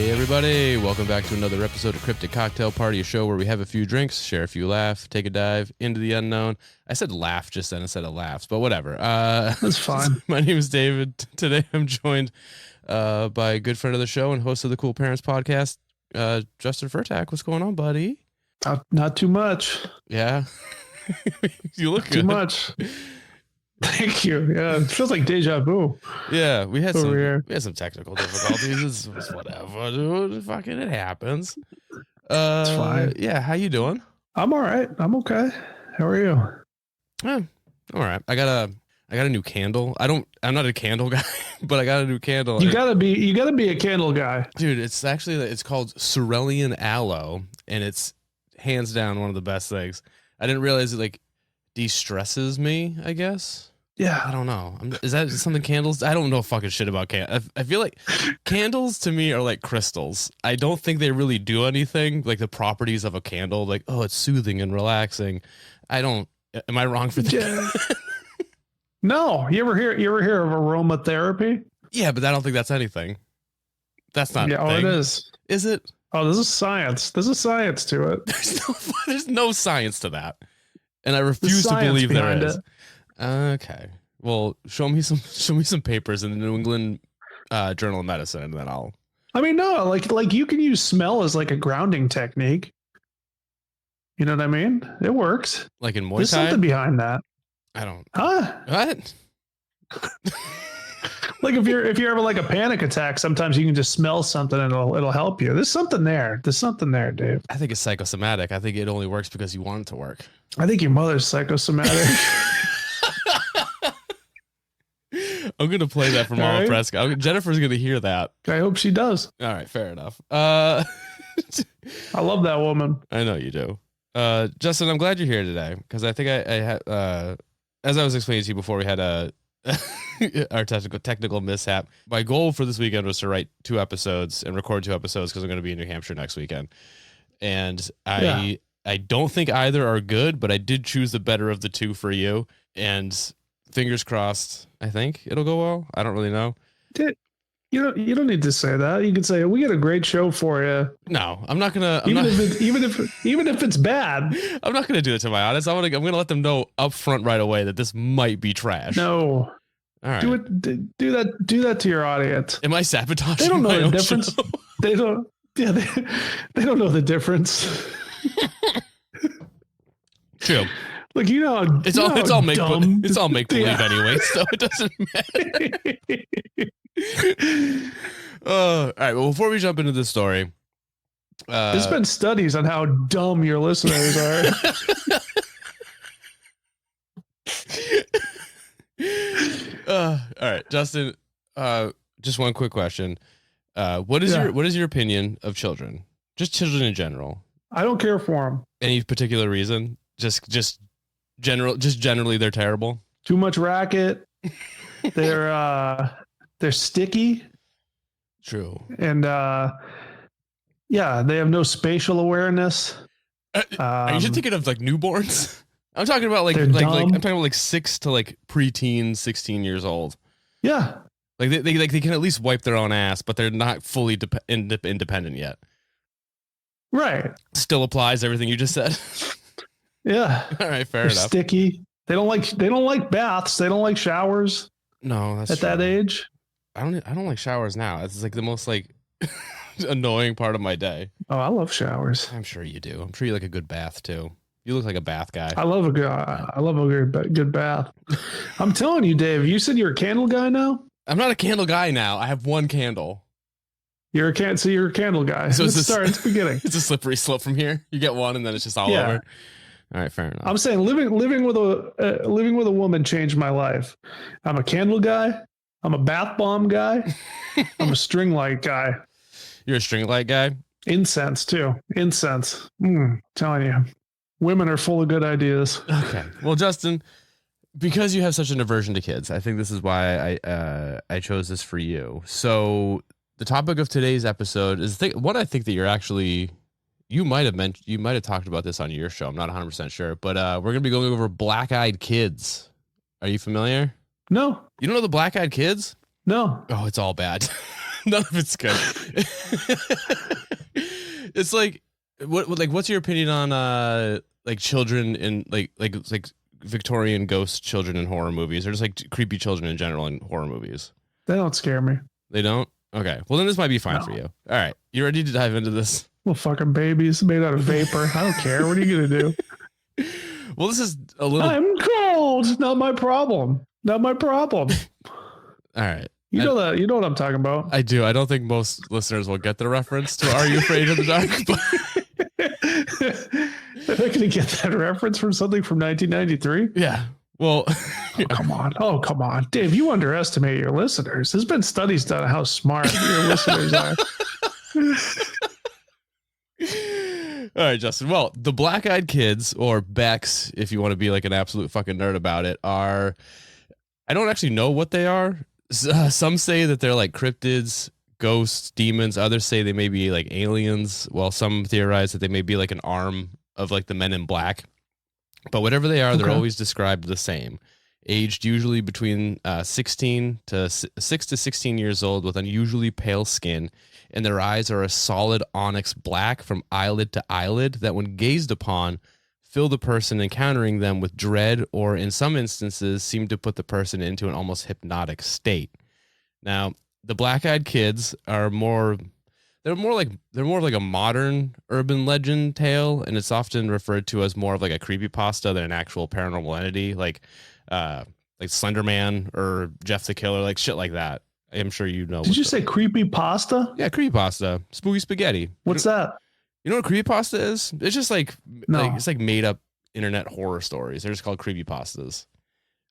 Hey everybody, welcome back to another episode of Cryptid Cocktail Party, a show where we have a few drinks, share a few laughs, take a dive into the unknown. I said laugh just then instead of laughs, but whatever. That's fine. My name is David. Today I'm joined by a good friend of the show and host of the Cool Parents podcast, Justin Furtak. What's going on, buddy? Not too much. Yeah. You look Too good. much. Thank you. Yeah, it feels like deja vu. Yeah, we had Over some technical difficulties. It's whatever, dude. Fucking it happens. It's fine. Yeah, how you doing? I'm all right. I'm okay. How are you? All right. I got a new candle. I'm not a candle guy, but I got a new candle. You gotta be a candle guy. Dude, it's called Cerulean Aloe, and it's hands down one of the best things. I didn't realize it like de-stresses me, I guess. Yeah. I don't know. Is that something candles? I don't know fucking shit about candles. I feel like candles to me are like crystals. I don't think they really do anything like the properties of a candle. Like, oh, it's soothing and relaxing. Am I wrong for that? No. You ever hear of aromatherapy? Yeah, but I don't think that's anything. That's not. Yeah. A thing. It is. Is it? Oh, there's a science. There's a science to it. There's no science to that, and I refuse to believe there is. Okay. Well, show me some papers in the New England Journal of Medicine, and then I'll. I mean, no, like you can use smell as like a grounding technique. You know what I mean? It works. Like in Muay Thai. There's something behind that. I don't. Huh? What? Like if you're ever like a panic attack, sometimes you can just smell something and it'll help you. There's something there. There's something there, Dave. I think it's psychosomatic. I think it only works because you want it to work. I think your mother's psychosomatic. I'm going to play that for Mama Right. Prescott. Jennifer's going to hear that. I hope she does. All right, fair enough. I love that woman. I know you do. Justin, I'm glad you're here today because I think I had, as I was explaining to you before we had our technical mishap, my goal for this weekend was to write 2 episodes and record 2 episodes because I'm going to be in New Hampshire next weekend. And I don't think either are good, but I did choose the better of the 2 for you. And fingers crossed, I think it'll go well. I don't really know. You don't need to say that. You can say we got a great show for you. No, I'm not gonna. Even if it's bad. I'm not gonna do it to my audience. I'm gonna let them know up front right away that this might be trash. No. All right. Do that to your audience. Am I sabotaging? They don't know my the own difference. show? They don't. Yeah, they don't know the difference. True. Like It's all make believe Yeah. anyway, so it doesn't matter. All right. Well, before we jump into this story, there's been studies on how dumb your listeners are. All right, Justin. Just one quick question. What is your opinion of children? Just children in general. I don't care for them. Any particular reason? Just generally they're terrible. Too much racket. They're sticky. True. And yeah, they have no spatial awareness. Are you just thinking of like newborns? I'm talking about like They're dumb. I'm talking about like 6 to like preteen, 16 years old. Yeah. Like they can at least wipe their own ass, but they're not fully independent yet. Right. Still applies everything you just said. Yeah. All right, fair They're enough. sticky. They don't like baths. They don't like showers No, that's at true. that age. I don't like showers now. It's like the most like annoying part of my day. Oh, I love showers. I'm sure you do. I'm sure you like a good bath too. You look like a bath guy. I love a good bath. I'm telling you, Dave, you said you're a candle guy now? I'm not a candle guy now. I have one candle. You're a candle guy. So Let's start at the beginning. It's a slippery slope from here. You get one and then it's just all over. All right, fair enough. I'm saying living with a woman changed my life. I'm a candle guy. I'm a bath bomb guy. I'm a string light guy. You're a string light guy? Incense too. Incense. Telling you, women are full of good ideas. Okay. Well, Justin, because you have such an aversion to kids, I think this is why I chose this for you. So the topic of today's episode is what I think that you're actually. You might have talked about this on your show. I'm not 100% sure, but we're going to be going over black-eyed kids. Are you familiar? No. You don't know the black-eyed kids? No. Oh, it's all bad. None of it's good. It's like what's your opinion on like children in like Victorian ghost children in horror movies, or just like creepy children in general in horror movies? They don't scare me. They don't? Okay. Well, then this might be fine for you. All right. You ready to dive into this? Little fucking babies made out of vapor. I don't care. What are you going to do? Well, this is a little... I'm cold. Not my problem. Not my problem. All right. You know that. You know what I'm talking about. I do. I don't think most listeners will get the reference to Are You Afraid of the Dark? They're going to get that reference from something from 1993? Yeah. Well, oh, come on. Oh, come on. Dave, you underestimate your listeners. There's been studies done on how smart your listeners are. All right, Justin. Well, the Black-Eyed Kids, or Becks, if you want to be like an absolute fucking nerd about it, are... I don't actually know what they are. Some say that they're like cryptids, ghosts, demons. Others say they may be like aliens. Well, some theorize that they may be like an arm of like the Men in Black. But whatever they are, they're always described the same. Aged usually between 6 to 16 years old, with unusually pale skin, and their eyes are a solid onyx black from eyelid to eyelid that, when gazed upon, fill the person encountering them with dread, or in some instances seem to put the person into an almost hypnotic state. Now, the Black-Eyed Kids are more of like a modern urban legend tale, and it's often referred to as more of like a creepypasta than an actual paranormal entity, like Slender Man or Jeff the Killer, like shit like that. I'm sure you know. Did you say creepypasta? Yeah, creepypasta. Spooky spaghetti. What's that? You know what creepypasta is? It's just like No. It's like made up internet horror stories. They're just called creepypastas.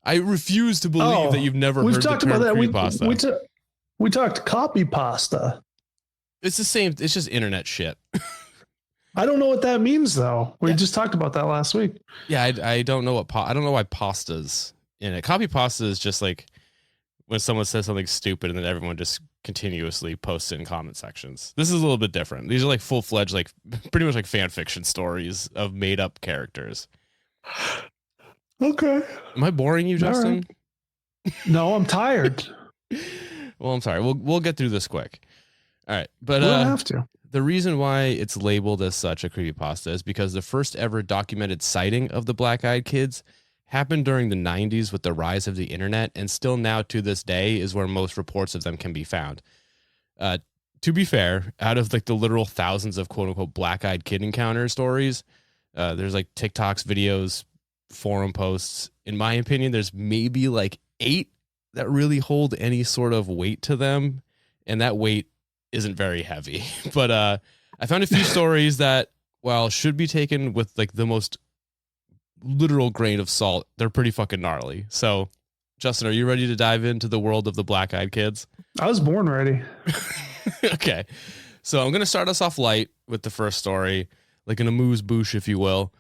I refuse to believe that you've never heard the term creepypasta. We talked copy pasta. It's the same. It's just internet shit. I don't know what that means, though. We just talked about that last week. Yeah, I don't know I don't know why pasta's in it. Copy pasta is just like when someone says something stupid and then everyone just continuously posts it in comment sections. This is a little bit different. These are like full-fledged, like pretty much like fan fiction stories of made up characters. Okay. Am I boring you, Justin? Right. No, I'm tired. Well, I'm sorry. We'll get through this quick. All right. But we don't have to. The reason why it's labeled as such a creepypasta is because the first ever documented sighting of the Black-Eyed Kids happened during the 90s with the rise of the internet, and still now to this day is where most reports of them can be found. To be fair, out of like the literal thousands of quote unquote Black-Eyed Kid encounter stories, there's like TikToks, videos, forum posts. In my opinion, there's maybe like 8 that really hold any sort of weight to them, and that weight isn't very heavy. But I found a few stories that, while should be taken with like the most literal grain of salt, they're pretty fucking gnarly. So, Justin, are you ready to dive into the world of the Black-Eyed Kids? I was born ready. Okay. So I'm going to start us off light with the first story, like an amuse-bouche, if you will.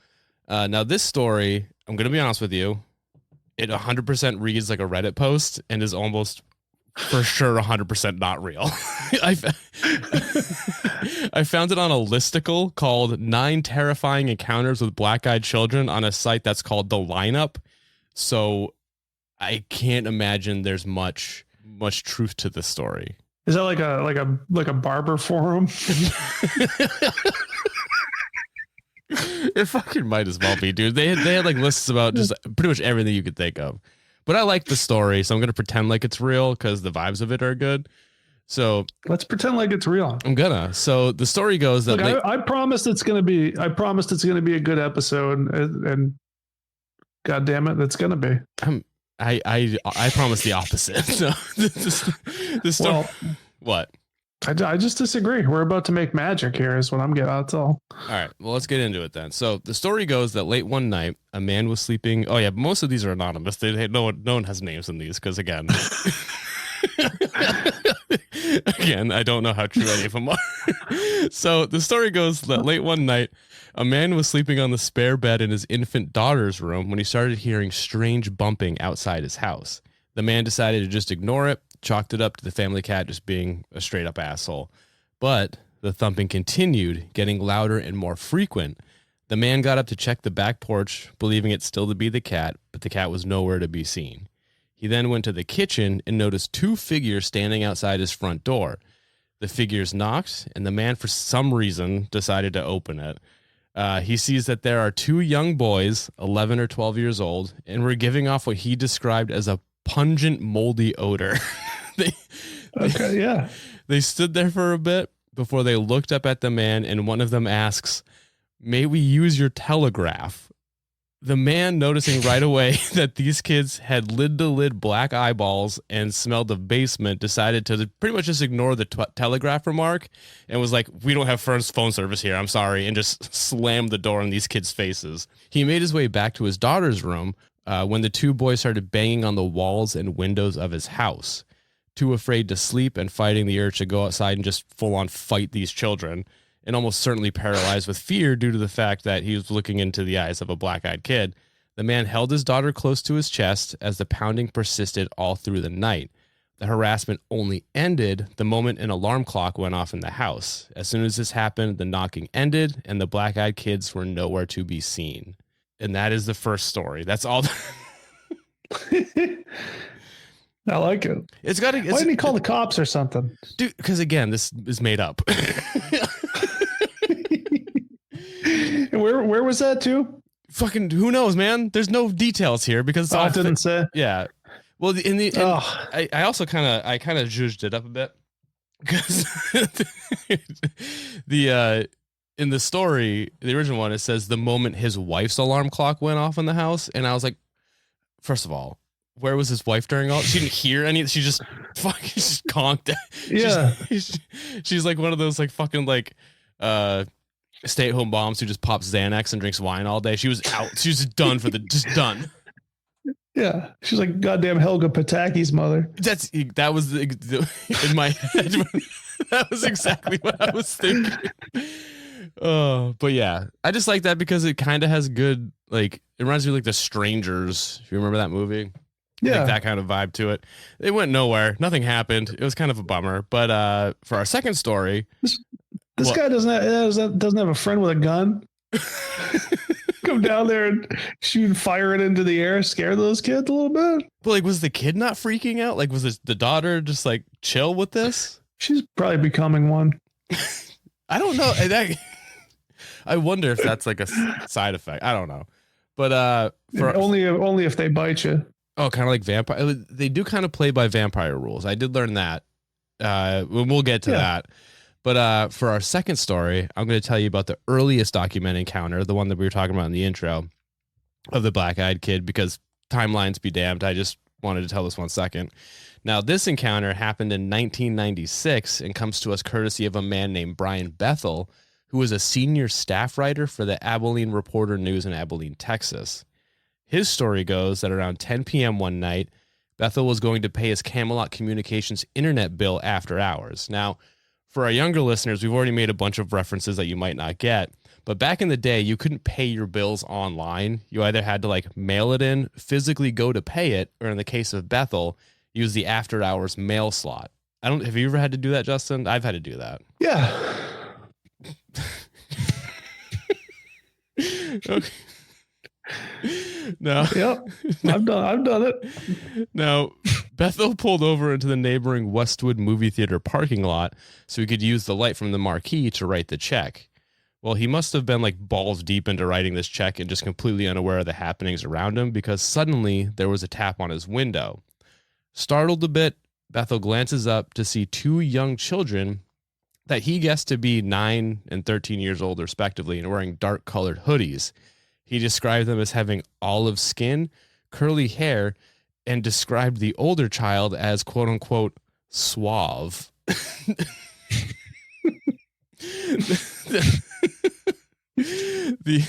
Now, this story, I'm going to be honest with you, it 100% reads like a Reddit post and is almost for sure 100% not real. I found it on a listicle called 9 Terrifying Encounters with Black-Eyed Children on a site that's called The Lineup. So I can't imagine there's much truth to this story. Is that like a barber forum? It fucking might as well be, dude. They had like lists about just pretty much everything you could think of. But I like the story, so I'm gonna pretend like it's real because the vibes of it are good. So let's pretend like it's real. I'm gonna. So the story goes that I promised it's gonna be. I promised it's gonna be a good episode, and God damn it, that's gonna be. I promise the opposite. So the story. Well, what? I just disagree. We're about to make magic here, is what I'm getting. That's all. All right. Well, let's get into it then. So the story goes that late one night, a man was sleeping. Oh yeah, most of these are anonymous. No one has names in these because again, I don't know how true any of them are. So the story goes that late one night, a man was sleeping on the spare bed in his infant daughter's room when he started hearing strange bumping outside his house. The man decided to just ignore it, chalked it up to the family cat just being a straight up asshole. But the thumping continued, getting louder and more frequent. The man got up to check the back porch, believing it still to be the cat, but the cat was nowhere to be seen. He then went to the kitchen and noticed 2 figures standing outside his front door. The figures knocked, and the man, for some reason, decided to open it. He sees that there are two young boys, 11 or 12 years old, and were giving off what he described as a pungent, moldy odor. They stood there for a bit before they looked up at the man, and one of them asks, "May we use your telegraph?" The man, noticing right away that these kids had lid-to-lid black eyeballs and smelled of basement, decided to pretty much just ignore the telegraph remark and was like, "We don't have phone service here, I'm sorry," and just slammed the door in these kids' faces. He made his way back to his daughter's room when the two boys started banging on the walls and windows of his house. Too afraid to sleep and fighting the urge to go outside and just full-on fight these children, and almost certainly paralyzed with fear due to the fact that he was looking into the eyes of a black-eyed kid, the man held his daughter close to his chest as the pounding persisted all through the night. The harassment only ended the moment an alarm clock went off in the house. As soon as this happened, the knocking ended, and the black-eyed kids were nowhere to be seen. And that is the first story. That's all. I like it. Why didn't he call the cops or something? Dude, because again, this is made up. And where was that too? Fucking who knows, man? There's no details here because it didn't say. Yeah. Well, I also kind of judged it up a bit because in the story, the original one, it says the moment his wife's alarm clock went off in the house, and I was like, first of all, where was his wife during all? She didn't hear any. She just fucking just conked. Yeah. She's like one of those like fucking like stay-at-home moms who just pops Xanax and drinks wine all day. She was out. She was done just done. Yeah, she's like goddamn Helga Pataki's mother. That was in my head. That was exactly what I was thinking. But yeah, I just like that because it kind of has good, like, it reminds me of like The Strangers. If you remember that movie, yeah, like that kind of vibe to it. It went nowhere. Nothing happened. It was kind of a bummer. But for our second story, this guy doesn't have a friend with a gun. Come down there and shoot and fire it into the air, scare those kids a little bit. But like, was the kid not freaking out? Like, was the daughter just like chill with this? She's probably becoming one. I don't know. I wonder if that's like a side effect. I don't know. But only if they bite you. Oh, kind of like vampire. They do kind of play by vampire rules. I did learn that. We'll get to that. But for our second story, I'm going to tell you about the earliest documented encounter, the one that we were talking about in the intro of the black-eyed kid, because timelines be damned. I just wanted to tell this 1 second. Now, this encounter happened in 1996 and comes to us courtesy of a man named Brian Bethel, who was a senior staff writer for the Abilene Reporter News in Abilene, Texas. His story goes that around 10 p.m. one night, Bethel was going to pay his Camelot Communications internet bill after hours. Now, for our younger listeners, we've already made a bunch of references that you might not get, but back in the day, you couldn't pay your bills online. You either had to like mail it in, physically go to pay it, or in the case of Bethel, use the after hours mail slot. Have you ever had to do that, Justin? I've had to do that. Yeah. Okay. No. Yep. I've done it. Now, Bethel pulled over into the neighboring Westwood movie theater parking lot so he could use the light from the marquee to write the check. Well, he must have been like balls deep into writing this check and just completely unaware of the happenings around him, because suddenly there was a tap on his window. Startled a bit, Bethel glances up to see two young children that he guessed to be 9 and 13 years old respectively and wearing dark colored hoodies. He described them as having olive skin, curly hair, and described the older child as quote unquote suave. The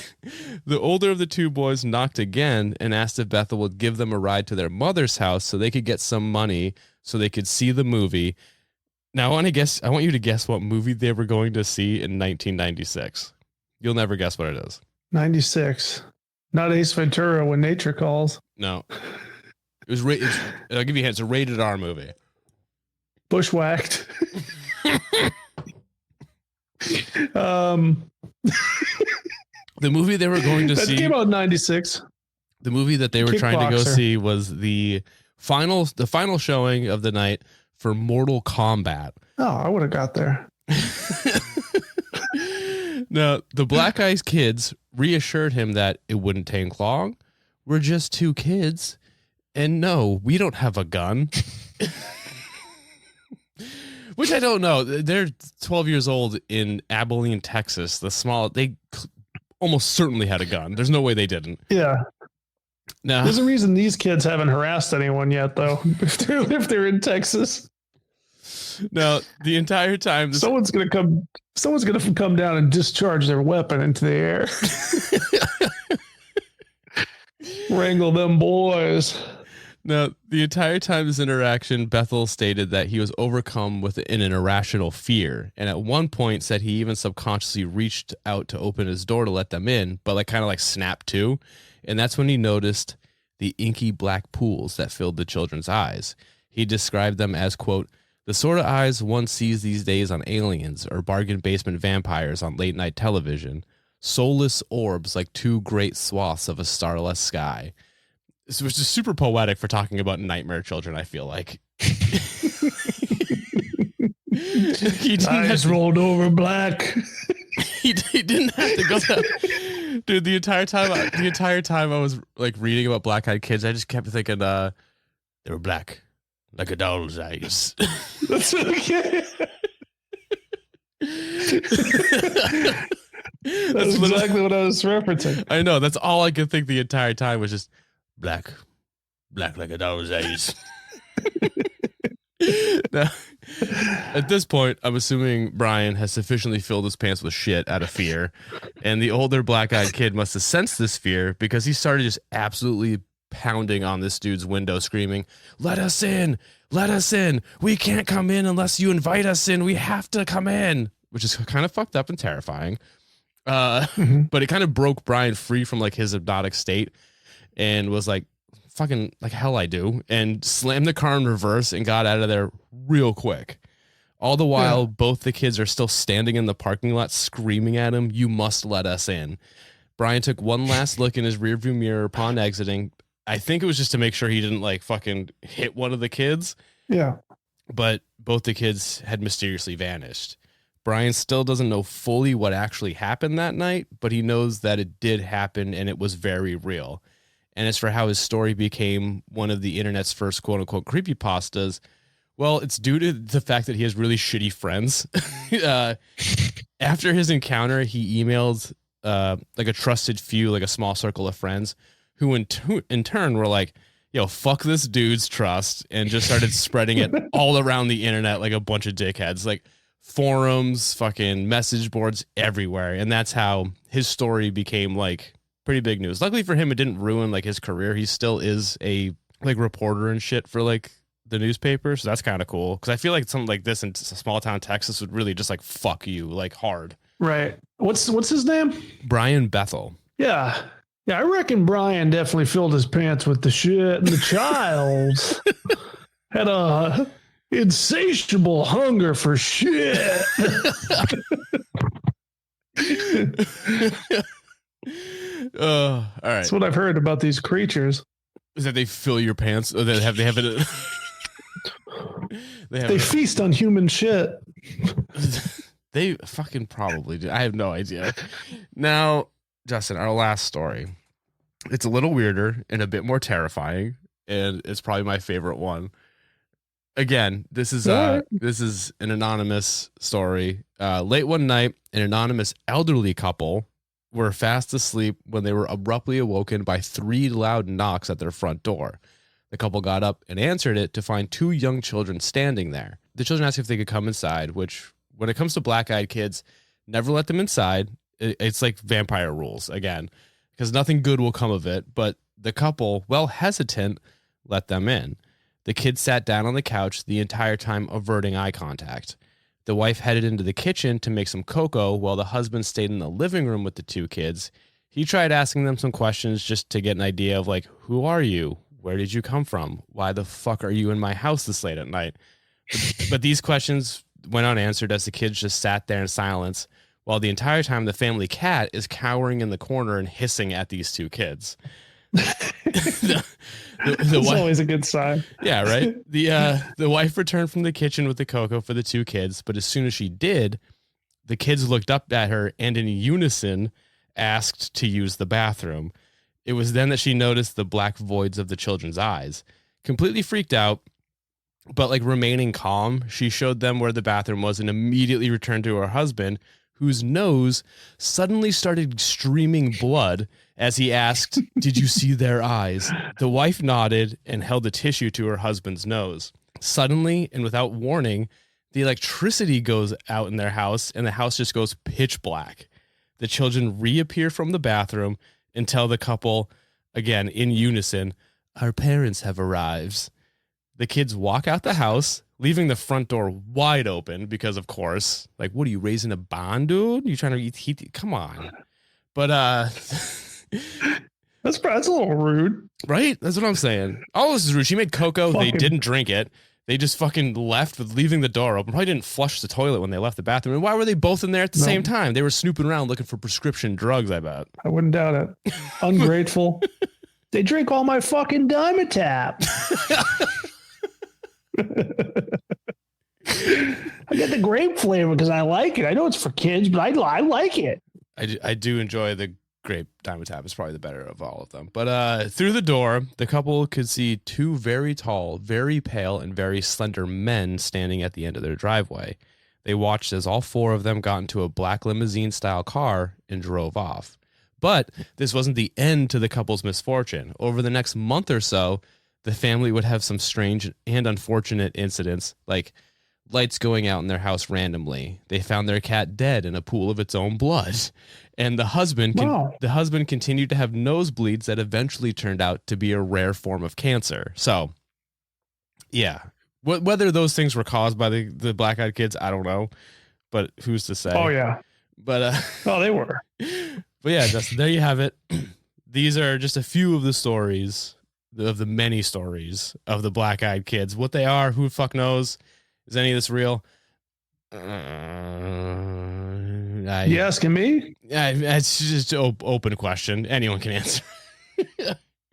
older of the two boys knocked again and asked if Bethel would give them a ride to their mother's house so they could get some money so they could see the movie. Now I want you to guess what movie they were going to see in 1996. You'll never guess what it is. 96. Not Ace Ventura: When Nature Calls. No. It was I'll give you a hint. It's a rated R movie. Bushwhacked. The movie they were going to see came out in 96. The movie that they were trying to go see was the final showing of the night for Mortal Kombat. Oh, I would have got there. Now, the Black Eyes kids reassured him that it wouldn't take long. We're just two kids. And no, we don't have a gun. Which I don't know. They're 12 years old in Abilene, Texas. They almost certainly had a gun. There's no way they didn't. Yeah. No. There's a reason these kids haven't harassed anyone yet, though. If they're in Texas. Now, the entire time, someone's gonna come down and discharge their weapon into the air. Wrangle them boys. Now, the entire time this interaction, Bethel stated that he was overcome with an irrational fear, and at one point said he even subconsciously reached out to open his door to let them in, but kind of snapped to, and that's when he noticed the inky black pools that filled the children's eyes. He described them as, quote, the sort of eyes one sees these days on aliens or bargain basement vampires on late night television. Soulless orbs like two great swaths of a starless sky. This was just super poetic for talking about nightmare children, I feel like. Eyes rolled over black. He didn't have to go that. Dude, the entire time I was reading about black-eyed kids, I just kept thinking they were black. Like a doll's eyes. That's okay. That's exactly what I was referencing. I know. That's all I could think the entire time was just black like a doll's eyes. Now, at this point, I'm assuming Brian has sufficiently filled his pants with shit out of fear, and the older black-eyed kid must have sensed this fear because he started just absolutely pounding on this dude's window screaming, let us in, we can't come in unless you invite us in, we have to come in, which is kind of fucked up and terrifying. But it kind of broke Brian free from his hypnotic state and was fucking hell I do, and slammed the car in reverse and got out of there real quick. All the while, both the kids are still standing in the parking lot screaming at him, you must let us in. Brian took one last look in his rearview mirror upon exiting. I think it was just to make sure he didn't fucking hit one of the kids. Yeah. But both the kids had mysteriously vanished. Brian still doesn't know fully what actually happened that night, but he knows that it did happen and it was very real. And as for how his story became one of the internet's first quote unquote creepypastas, well, it's due to the fact that he has really shitty friends. After his encounter, he emailed a trusted few, a small circle of friends, who in turn were like, yo, fuck this dude's trust, and just started spreading it all around the internet like a bunch of dickheads, forums, fucking message boards everywhere. And that's how his story became pretty big news. Luckily for him, it didn't ruin his career. He still is a reporter and shit for the newspaper. So that's kind of cool. Cause I feel like something like this in small town Texas would really just fuck you hard. Right. What's his name? Brian Bethel. Yeah. Yeah, I reckon Brian definitely filled his pants with the shit, and the child had a insatiable hunger for shit. All right. That's what I've heard about these creatures. Is that they fill your pants? Or they have it. They feast on human shit. They fucking probably do. I have no idea. Now, Justin, our last story. It's a little weirder and a bit more terrifying, and it's probably my favorite one. Again, this is an anonymous story. Late one night, an anonymous elderly couple were fast asleep when they were abruptly awoken by 3 loud knocks at their front door. The couple got up and answered it to find 2 young children standing there. The children asked if they could come inside, which, when it comes to black-eyed kids, never let them inside. It's like vampire rules again, because nothing good will come of it. But the couple, well hesitant, let them in. The kids sat down on the couch the entire time, averting eye contact. The wife headed into the kitchen to make some cocoa while the husband stayed in the living room with the 2 kids. He tried asking them some questions just to get an idea of who are you? Where did you come from? Why the fuck are you in my house this late at night? But these questions went unanswered as the kids just sat there in silence, while the entire time the family cat is cowering in the corner and hissing at these 2 kids. It's always a good sign. Yeah, right. The wife returned from the kitchen with the cocoa for the two kids, but as soon as she did, the kids looked up at her and in unison asked to use the bathroom. It was then that she noticed the black voids of the children's eyes. Completely freaked out, but like remaining calm, she showed them where the bathroom was and immediately returned to her husband, whose nose suddenly started streaming blood as he asked, "Did you see their eyes?" The wife nodded and held a tissue to her husband's nose. Suddenly, and without warning, the electricity goes out in their house and the house just goes pitch black. The children reappear from the bathroom and tell the couple, again in unison, "Our parents have arrived." The kids walk out the house, leaving the front door wide open because, of course, like, what are you, raising a bond, dude? You trying to eat heat? Come on. But that's a little rude, right? That's what I'm saying. All this is rude. She made cocoa. They didn't drink it. They just fucking left with leaving the door open. Probably didn't flush the toilet when they left the bathroom. And why were they both in there at the same time? They were snooping around looking for prescription drugs, I bet. I wouldn't doubt it. Ungrateful. They drink all my fucking Dimetap. I get the grape flavor because I like it. I know it's for kids, but I like it. I do enjoy the grape Dimetap. It's probably the better of all of them. But through the door, the couple could see two very tall, very pale, and very slender men standing at the end of their driveway. They watched as all four of them got into a black limousine-style car and drove off. But this wasn't the end to the couple's misfortune. Over the next month or so, the family would have some strange and unfortunate incidents, like lights going out in their house randomly. They found their cat dead in a pool of its own blood. And the husband continued to have nosebleeds that eventually turned out to be a rare form of cancer. So, yeah, whether those things were caused by the black-eyed kids, I don't know. But who's to say? Oh, yeah. But they were. But yeah, Justin, there you have it. These are just a few of the stories, of the many stories of the black-eyed kids. What they are, who the fuck knows? Is any of this real? You asking me? It's just an open question. Anyone can answer.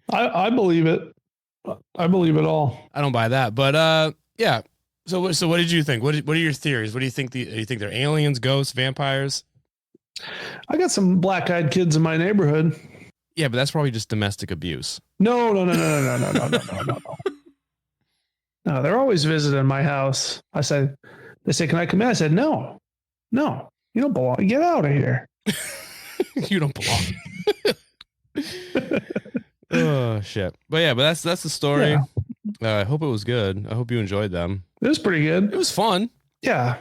I believe it. I believe it all. I don't buy that, but yeah. So what did you think? What are your theories? What do you think? Do you think they're aliens, ghosts, vampires? I got some black-eyed kids in my neighborhood. Yeah, but that's probably just domestic abuse. No. No, they're always visiting my house. They say, "Can I come in?" I said, No, you don't belong. Get out of here. You don't belong. Oh shit. But yeah, that's the story. Yeah. I hope it was good. I hope you enjoyed them. It was pretty good. It was fun. Yeah.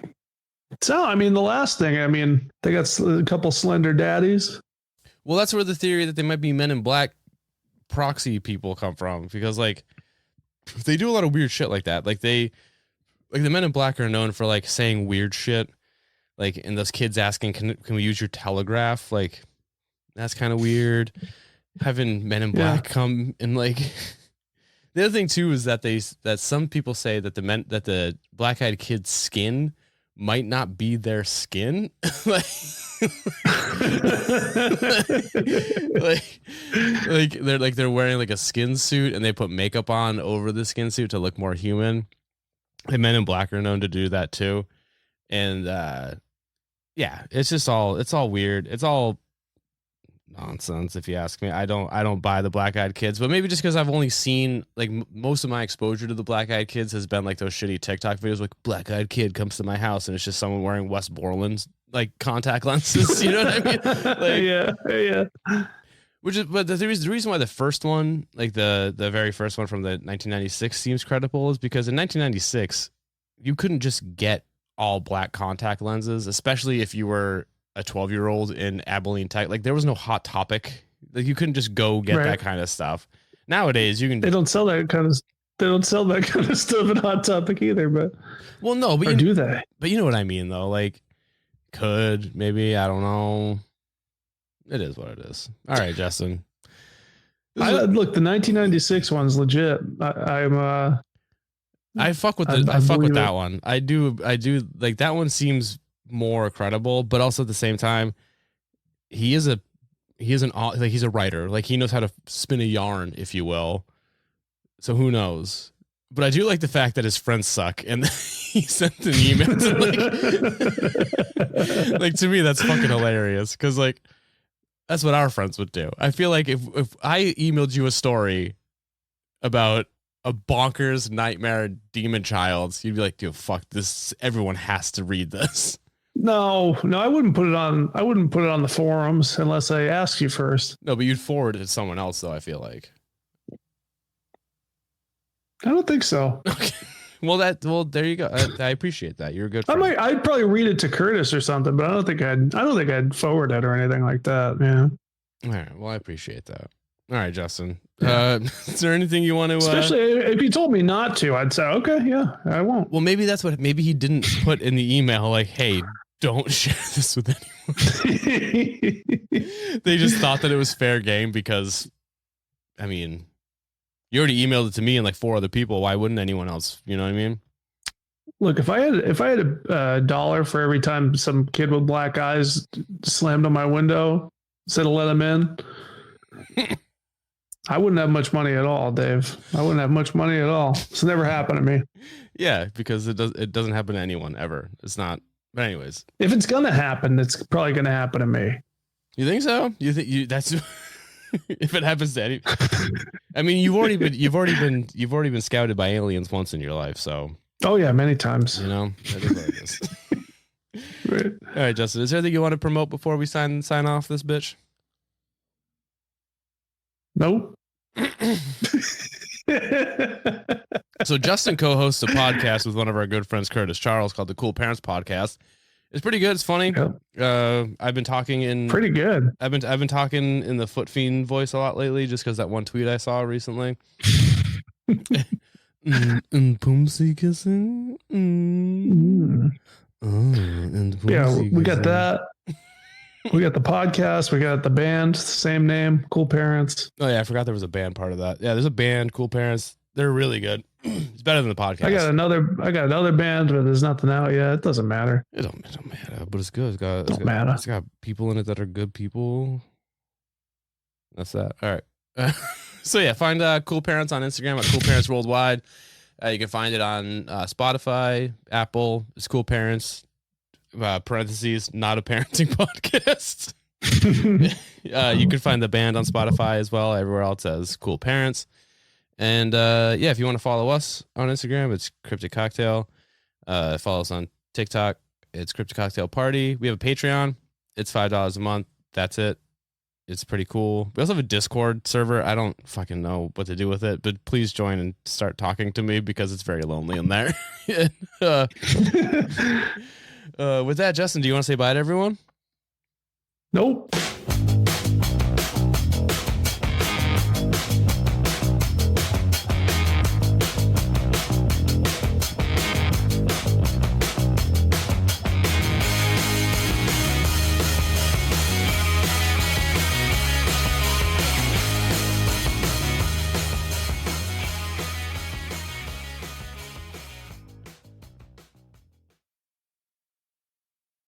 So, the last thing, they got a couple slender daddies. Well, that's where the theory that they might be Men in Black proxy people come from, because they do a lot of weird shit like that. Like the Men in Black are known for saying weird shit, and those kids asking, can we use your telegraph? That's kind of weird. Having Men in Black come and the other thing too is that some people say that the black-eyed kids' skin might not be their skin. they're wearing a skin suit and they put makeup on over the skin suit to look more human. And Men in Black are known to do that too. And it's all weird. It's all nonsense if you ask me. I don't buy the black-eyed kids, but maybe just because I've only seen most of my exposure to the black-eyed kids has been those shitty TikTok videos black-eyed kid comes to my house and it's just someone wearing West Borland's contact lenses. You know what I mean? Yeah. But the reason why the first one, the very first one from the 1996 seems credible is because in 1996 you couldn't just get all black contact lenses, especially if you were a 12-year-old in Abilene, Texas. There was no Hot Topic. You couldn't just go get that kind of stuff. Nowadays, you can. They don't sell that kind of. They don't sell that kind of stuff in Hot Topic either. But no, but do they? But you know what I mean, though. Could maybe, I don't know. It is what it is. All right, Justin. Look, the 1996 one's legit. I fuck with that one. I do that one seems more credible, but also at the same time, he is a he's a writer. Like he knows how to spin a yarn, if you will. So who knows? But I do like the fact that his friends suck, and he sent an email to like to me that's fucking hilarious because like that's what our friends would do. I feel like if I emailed you a story about a bonkers nightmare demon child, you'd be like, dude, fuck this. Everyone has to read this. No, I wouldn't put it on. I wouldn't put it on the forums unless I asked you first. No, but you'd forward it to someone else, though. I feel like. I don't think so. Okay. Well, there you go. I appreciate that. You're a good friend. I'd probably read it to Curtis or something, but I don't think I'd forward it or anything like that. Yeah. All right. Well, I appreciate that. All right, Justin. Is there anything you want to? Especially if you told me not to, I'd say, okay, yeah, I won't. Well, maybe he didn't put in the email like, hey, don't share this with anyone. They just thought that it was fair game because, I mean, you already emailed it to me and like 4 other people. Why wouldn't anyone else? You know what I mean? Look, if I had a $1 for every time some kid with black eyes slammed on my window instead of let him in, I wouldn't have much money at all, Dave. I wouldn't have much money at all. It's never happened to me. Yeah, because it doesn't happen to anyone ever. It's not. But anyways, if it's gonna happen, it's probably gonna happen to me. You think so? You think that's if it happens to any? I mean, you've already been scouted by aliens once in your life, so. Oh yeah, many times. You know, that is what it is. Right. All right, Justin. Is there anything you want to promote before we sign off this bitch? Nope. So Justin co-hosts a podcast with one of our good friends, Curtis Charles, called the Cool Parents Podcast. It's pretty good. It's funny. Yep. I've been talking in pretty good. I've been talking in the Foot Fiend voice a lot lately, just because that one tweet I saw recently. And Poomsy kissing. Yeah, we got that. We got the podcast. We got the band, same name, Cool Parents. Oh yeah, I forgot there was a band part of that. Yeah, there's a band, Cool Parents. They're really good. It's better than the podcast. I got another band, but there's nothing out yet. It doesn't matter. It don't matter, but it's good. It's got people in it that are good people. That's that. All right. So yeah, find Cool Parents on Instagram at Cool Parents Worldwide. You can find it on Spotify, Apple. It's Cool Parents. Parentheses, not a parenting podcast. You can find the band on Spotify as well. Everywhere else says Cool Parents. And yeah, if you want to follow us on Instagram, it's Cryptid Cocktail. Follow us on TikTok. It's Cryptid Cocktail Party. We have a Patreon. It's $5 a month. That's it. It's pretty cool. We also have a Discord server. I don't fucking know what to do with it, but please join and start talking to me because it's very lonely in there. With that, Justin, do you want to say bye to everyone? Nope.